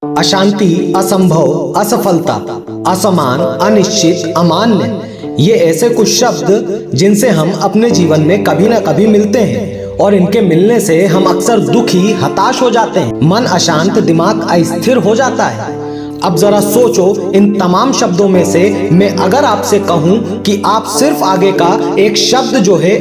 अशांति, असंभव, असफलता, असमान, अनिश्चित, अमान्य, ये ऐसे कुछ शब्द जिनसे हम अपने जीवन में कभी ना कभी मिलते हैं और इनके मिलने से हम अक्सर दुखी, हताश हो जाते हैं। मन अशांत, दिमाग अस्थिर हो जाता है। अब जरा सोचो, इन तमाम शब्दों में से मैं अगर आपसे कहूं कि आप सिर्फ आगे का एक शब्द जो है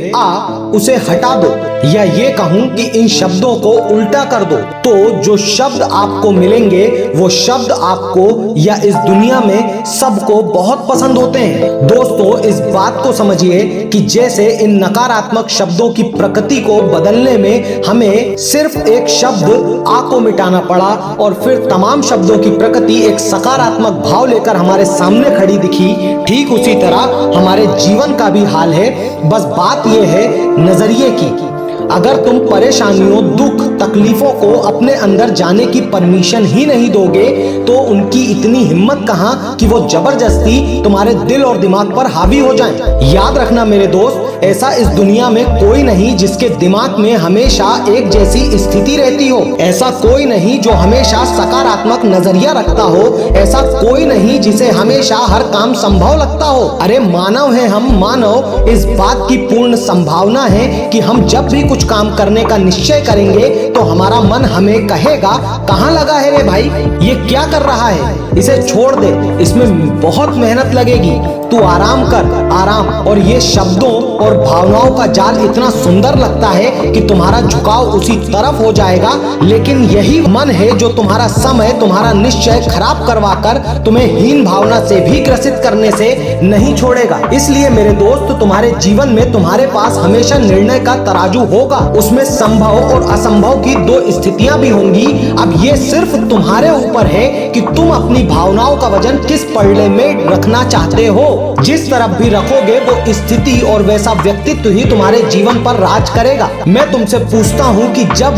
उसे हटा दो, या ये कहूं कि इन शब्दों को उल्टा कर दो, तो जो शब्द आपको मिलेंगे वो शब्द आपको या इस दुनिया में सबको बहुत पसंद होते हैं। दोस्तों, इस बात को समझिए कि जैसे इन नकारात्मक शब्दों की प्रकृति को बदलने में हमें सिर्फ एक शब्द आ को मिटाना पड़ा और फिर तमाम शब्दों की प्रकृति एक सकारात्मक भाव लेकर हमारे सामने खड़ी दिखी, ठीक उसी तरह हमारे जीवन का भी हाल है। बस बात यह है नजरिए की। अगर तुम परेशानियों, दुख, तकलीफों को अपने अंदर जाने की परमिशन ही नहीं दोगे तो उनकी इतनी हिम्मत कहां कि वो जबरदस्ती तुम्हारे दिल और दिमाग पर हावी हो जाएं। याद रखना मेरे दोस्त, ऐसा इस दुनिया में कोई नहीं जिसके दिमाग में हमेशा एक जैसी स्थिति रहती हो। ऐसा कोई नहीं जो हमेशा सकारात्मक नजरिया रखता हो। ऐसा कोई नहीं जिसे हमेशा हर काम संभव लगता हो। अरे मानव है हम, मानव। इस बात की पूर्ण संभावना है कि हम जब भी कुछ काम करने का निश्चय करेंगे तो हमारा मन हमें कहेगा, कहां लगा है रे भाई, ये क्या कर रहा है, इसे छोड़ दे, इसमें बहुत मेहनत लगेगी, तू आराम कर, आराम। और ये शब्दों और भावनाओं का जाल इतना सुंदर लगता है कि तुम्हारा झुकाव उसी तरफ हो जाएगा। लेकिन यही मन है जो तुम्हारा समय, तुम्हारा निश्चय खराब करवा कर तुम्हें हीन भावना से भी ग्रसित करने से नहीं छोड़ेगा। इसलिए मेरे दोस्त, तुम्हारे जीवन में तुम्हारे पास हमेशा निर्णय का तराजू होगा। उसमें संभव और असंभव की दो स्थितियां भी होंगी। अब ये सिर्फ तुम्हारे ऊपर है कि तुम अपनी भावनाओं का वजन किस पलड़े में रखना चाहते हो। जिस तरफ भी रखोगे वो स्थिति और वैसा व्यक्तित्व ही तुम्हारे जीवन पर राज करेगा। मैं तुमसे पूछता हूँ कि जब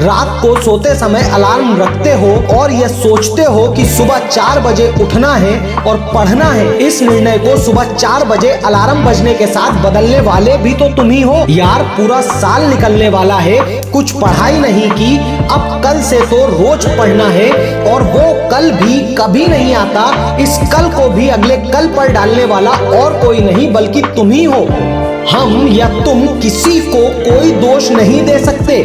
रात को सोते समय अलार्म रखते हो और यह सोचते हो कि सुबह 4 बजे उठना है और पढ़ना है, इस निर्णय को सुबह 4 बजे अलार्म बजने के साथ बदलने वाले भी तो तुम ही हो। यार, पूरा साल निकलने वाला है, कुछ पढ़ाई नहीं की, अब कल से तो रोज पढ़ना है और वो कल भी कभी नहीं आता। इस कल को भी अगले कल पर डालने वाला और कोई नहीं बल्कि तुम ही हो। हम या तुम किसी को कोई दोष नहीं दे सकते,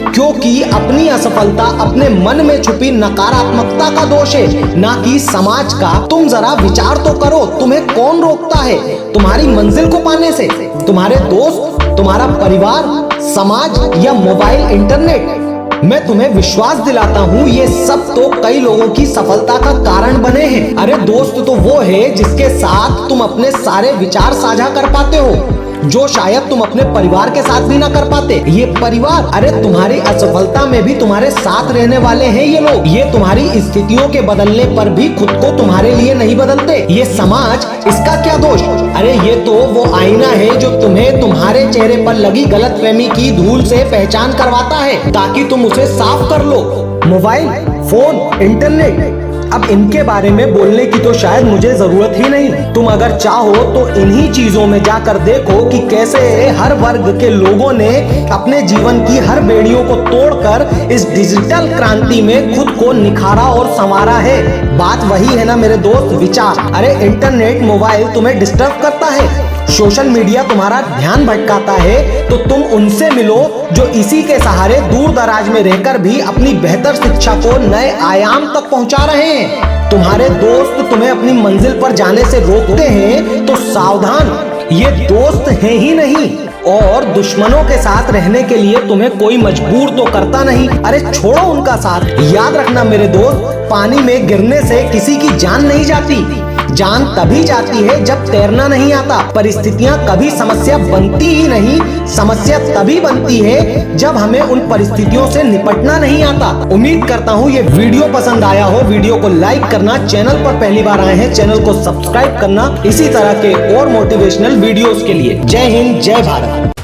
क्योंकि अपनी असफलता अपने मन में छुपी नकारात्मकता का दोष है, ना कि समाज का। तुम जरा विचार तो करो, तुम्हें कौन रोकता है तुम्हारी मंजिल को पाने से? तुम्हारे दोस्त, तुम्हारा परिवार, समाज या मोबाइल, इंटरनेट? मैं तुम्हें विश्वास दिलाता हूँ ये सब तो कई लोगों की सफलता का कारण बने हैं। अरे दोस्त तो वो है जिसके साथ तुम अपने सारे विचार साझा कर पाते हो, जो शायद तुम अपने परिवार के साथ भी ना कर पाते। ये परिवार, अरे तुम्हारी असफलता में भी तुम्हारे साथ रहने वाले हैं ये लोग। ये तुम्हारी स्थितियों के बदलने पर भी खुद को तुम्हारे लिए नहीं बदलते। ये समाज, इसका क्या दोष? अरे ये तो वो आईना है जो तुम्हें तुम्हारे चेहरे पर लगी गलतफहमी की धूल से पहचान करवाता है ताकि तुम उसे साफ कर लो। मोबाइल फोन, इंटरनेट, अब इनके बारे में बोलने की तो शायद मुझे जरूरत ही नहीं। तुम अगर चाहो तो इन्हीं चीजों में जाकर देखो कि कैसे हर वर्ग के लोगों ने अपने जीवन की हर बेड़ियों को तोड़कर इस डिजिटल क्रांति में खुद को निखारा और संवारा है। बात वही है ना मेरे दोस्त, विचार। अरे इंटरनेट, मोबाइल तुम्हें डिस्टर्ब करता है, सोशल मीडिया तुम्हारा ध्यान भटकाता है, तो तुम उनसे मिलो जो इसी के सहारे दूर दराज में रहकर भी अपनी बेहतर शिक्षा को नए आयाम तक पहुंचा रहे हैं। तुम्हारे दोस्त तुम्हें अपनी मंजिल पर जाने से रोकते हैं तो सावधान, ये दोस्त हैं ही नहीं। और दुश्मनों के साथ रहने के लिए तुम्हें कोई मजबूर तो करता नहीं। अरे छोड़ो उनका साथ। याद रखना मेरे दोस्त, पानी में गिरने से किसी की जान नहीं जाती। जान तभी जाती है जब तैरना नहीं आता। परिस्थितियां कभी समस्या बनती ही नहीं, समस्या तभी बनती है जब हमें उन परिस्थितियों से निपटना नहीं आता। उम्मीद करता हूँ ये वीडियो पसंद आया हो। वीडियो को लाइक करना, चैनल पर पहली बार आए हैं चैनल को सब्सक्राइब करना इसी तरह के और मोटिवेशनल वीडियोस के लिए। जय हिंद, जय भारत।